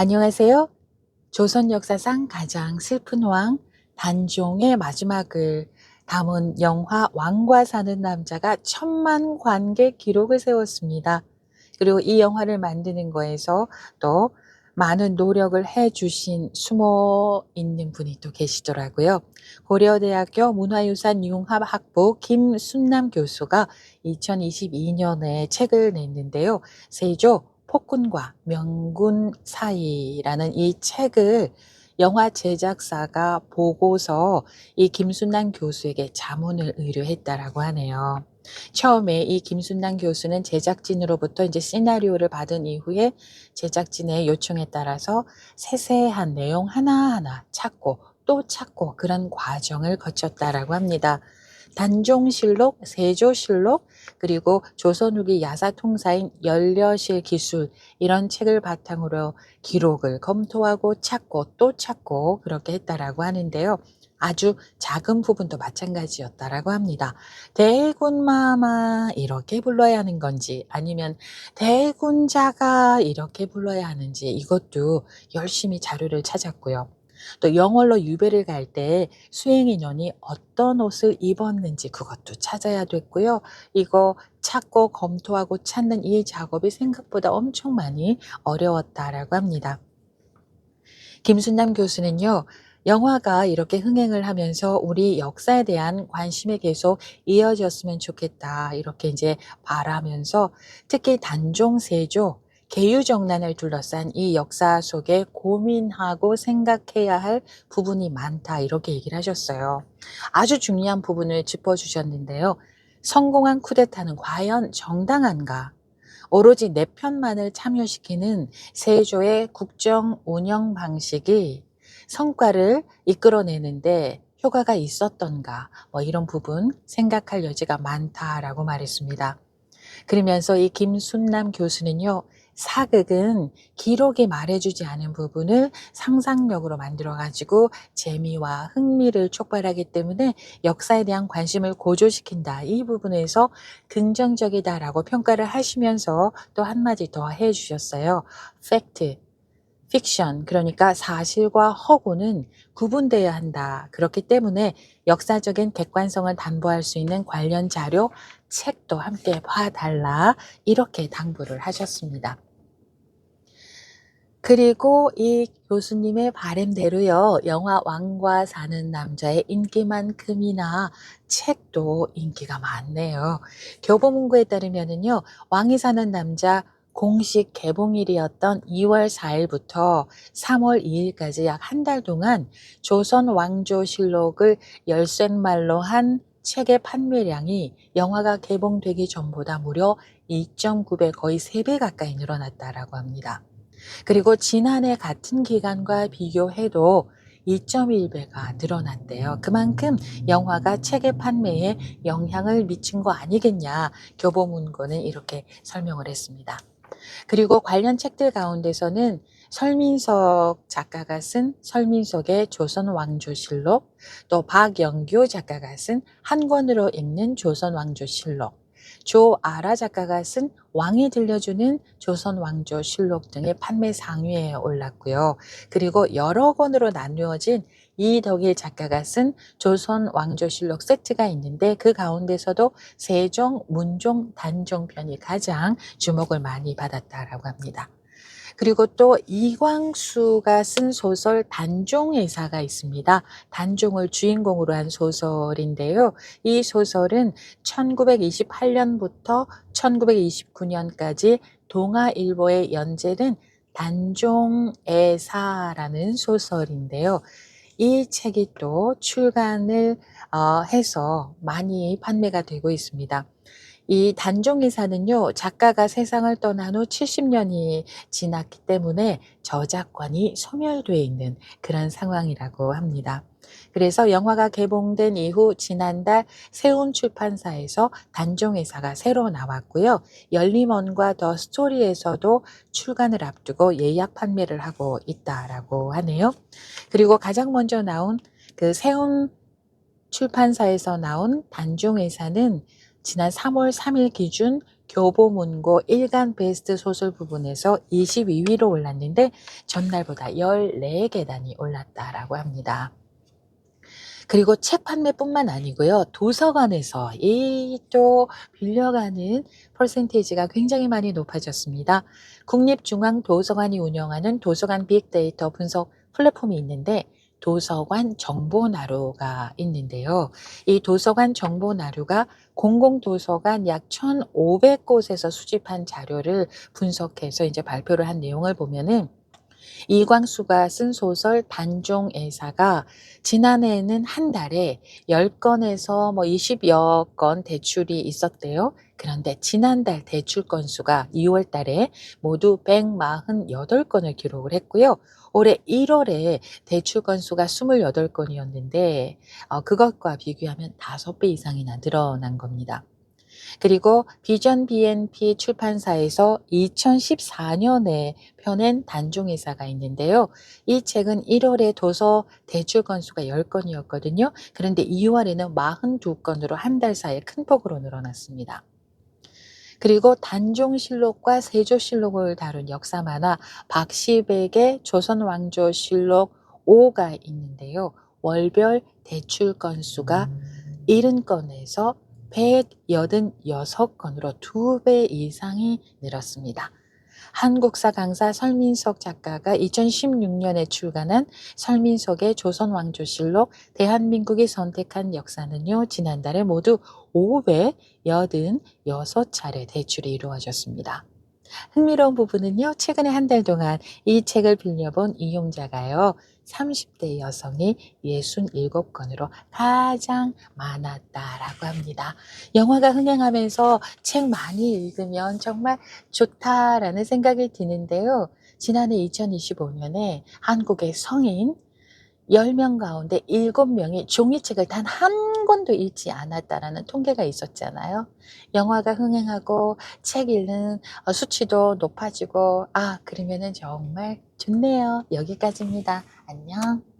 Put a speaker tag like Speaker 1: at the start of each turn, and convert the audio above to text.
Speaker 1: 안녕하세요. 조선 역사상 가장 슬픈 왕 단종의 마지막을 담은 영화 왕과 사는 남자가 천만 관객 기록을 세웠습니다. 그리고 이 영화를 만드는 거에서 또 많은 노력을 해주신 숨어 있는 분이 또 계시더라고요. 고려대학교 문화유산 융합학부 김순남 교수가 2022년에 책을 냈는데요. 세조 폭군과 명군 사이라는 이 책을 영화 제작사가 보고서 이 김순남 교수에게 자문을 의뢰했다라고 하네요. 처음에 이 김순남 교수는 제작진으로부터 이제 시나리오를 받은 이후에 제작진의 요청에 따라서 세세한 내용 하나하나 찾고 또 찾고 그런 과정을 거쳤다라고 합니다. 단종실록, 세조실록, 그리고 조선 후기 야사통사인 연려실 기술 이런 책을 바탕으로 기록을 검토하고 찾고 또 찾고 그렇게 했다라고 하는데요. 아주 작은 부분도 마찬가지였다라고 합니다. 대군마마 이렇게 불러야 하는 건지 아니면 대군자가 이렇게 불러야 하는지 이것도 열심히 자료를 찾았고요. 또 영월로 유배를 갈 때 수행 인원이 어떤 옷을 입었는지 그것도 찾아야 됐고요. 이거 찾고 검토하고 찾는 이 작업이 생각보다 엄청 많이 어려웠다라고 합니다. 김순남 교수는요. 영화가 이렇게 흥행을 하면서 우리 역사에 대한 관심이 계속 이어졌으면 좋겠다. 이렇게 이제 바라면서 특히 단종 세조 계유정난을 둘러싼 이 역사 속에 고민하고 생각해야 할 부분이 많다. 이렇게 얘기를 하셨어요. 아주 중요한 부분을 짚어주셨는데요. 성공한 쿠데타는 과연 정당한가? 오로지 내 편만을 참여시키는 세조의 국정 운영 방식이 성과를 이끌어내는데 효과가 있었던가 이런 부분 생각할 여지가 많다라고 말했습니다. 그러면서 이 김순남 교수는요. 사극은 기록이 말해주지 않은 부분을 상상력으로 만들어가지고 재미와 흥미를 촉발하기 때문에 역사에 대한 관심을 고조시킨다. 이 부분에서 긍정적이다라고 평가를 하시면서 또 한마디 더 해주셨어요. 팩트, 픽션, 그러니까 사실과 허구는 구분되어야 한다. 그렇기 때문에 역사적인 객관성을 담보할 수 있는 관련 자료, 책도 함께 봐달라. 이렇게 당부를 하셨습니다. 그리고 이 교수님의 바람대로요. 영화 왕과 사는 남자의 인기만큼이나 책도 인기가 많네요. 교보문고에 따르면은요. 왕이 사는 남자 공식 개봉일이었던 2월 4일부터 3월 2일까지 약 한 달 동안 조선 왕조실록을 열쇠말로 한 책의 판매량이 영화가 개봉되기 전보다 무려 2.9배 거의 3배 가까이 늘어났다라고 합니다. 그리고 지난해 같은 기간과 비교해도 2.1배가 늘어났대요. 그만큼 영화가 책의 판매에 영향을 미친 거 아니겠냐. 교보문고는 이렇게 설명을 했습니다. 그리고 관련 책들 가운데서는 설민석 작가가 쓴 설민석의 조선 왕조실록, 또 박영교 작가가 쓴 한 권으로 읽는 조선 왕조실록, 조아라 작가가 쓴 왕이 들려주는 조선 왕조실록 등의 판매 상위에 올랐고요. 그리고 여러 권으로 나누어진 이덕일 작가가 쓴 조선 왕조실록 세트가 있는데 그 가운데서도 세종, 문종, 단종 편이 가장 주목을 많이 받았다라고 합니다. 그리고 또 이광수가 쓴 소설 단종의사가 있습니다. 단종을 주인공으로 한 소설인데요. 이 소설은 1928년부터 1929년까지 동아일보에 연재된 단종의사라는 소설인데요. 이 책이 또 출간을 해서 많이 판매가 되고 있습니다. 이 단종의사는요. 작가가 세상을 떠난 후 70년이 지났기 때문에 저작권이 소멸돼 있는 그런 상황이라고 합니다. 그래서 영화가 개봉된 이후 지난달 세운출판사에서 단종의사가 새로 나왔고요. 열림원과 더 스토리에서도 출간을 앞두고 예약 판매를 하고 있다라고 하네요. 그리고 가장 먼저 나온 그 세운출판사에서 나온 단종의사는 지난 3월 3일 기준 교보문고 일간 베스트 소설 부분에서 22위로 올랐는데 전날보다 14계단이 올랐다라고 합니다. 그리고 책 판매뿐만 아니고요. 도서관에서 이 또 빌려가는 퍼센테이지가 굉장히 많이 높아졌습니다. 국립중앙도서관이 운영하는 도서관 빅데이터 분석 플랫폼이 있는데 도서관 정보나루가 있는데요. 이 도서관 정보나루가 공공도서관 약 1,500곳에서 수집한 자료를 분석해서 이제 발표를 한 내용을 보면은 이광수가 쓴 소설 단종애사가 지난해에는 한 달에 10건에서 뭐 20여 건 대출이 있었대요. 그런데 지난달 대출 건수가 2월 달에 모두 148건을 기록을 했고요. 올해 1월에 대출 건수가 28건이었는데 그것과 비교하면 5배 이상이나 늘어난 겁니다. 그리고 비전 BNP 출판사에서 2014년에 펴낸 단종회사가 있는데요. 이 책은 1월에 도서 대출 건수가 10건이었거든요. 그런데 2월에는 42건으로 한 달 사이에 큰 폭으로 늘어났습니다. 그리고 단종실록과 세조실록을 다룬 역사 만화 박시백의 조선왕조실록 5가 있는데요. 월별 대출 건수가 70건에서 186건으로 2배 이상이 늘었습니다. 한국사 강사 설민석 작가가 2016년에 출간한 설민석의 조선왕조실록 대한민국이 선택한 역사는요. 지난달에 모두 586차례 대출이 이루어졌습니다. 흥미로운 부분은요. 최근에 한 달 동안 이 책을 빌려본 이용자가요. 30대 여성이 67건으로 가장 많았다라고 합니다. 영화가 흥행하면서 책 많이 읽으면 정말 좋다라는 생각이 드는데요. 지난해 2025년에 한국의 성인 10명 가운데 7명이 종이책을 단 한 권도 읽지 않았다라는 통계가 있었잖아요. 영화가 흥행하고 책 읽는 수치도 높아지고 그러면은 정말 좋네요. 여기까지입니다. 안녕.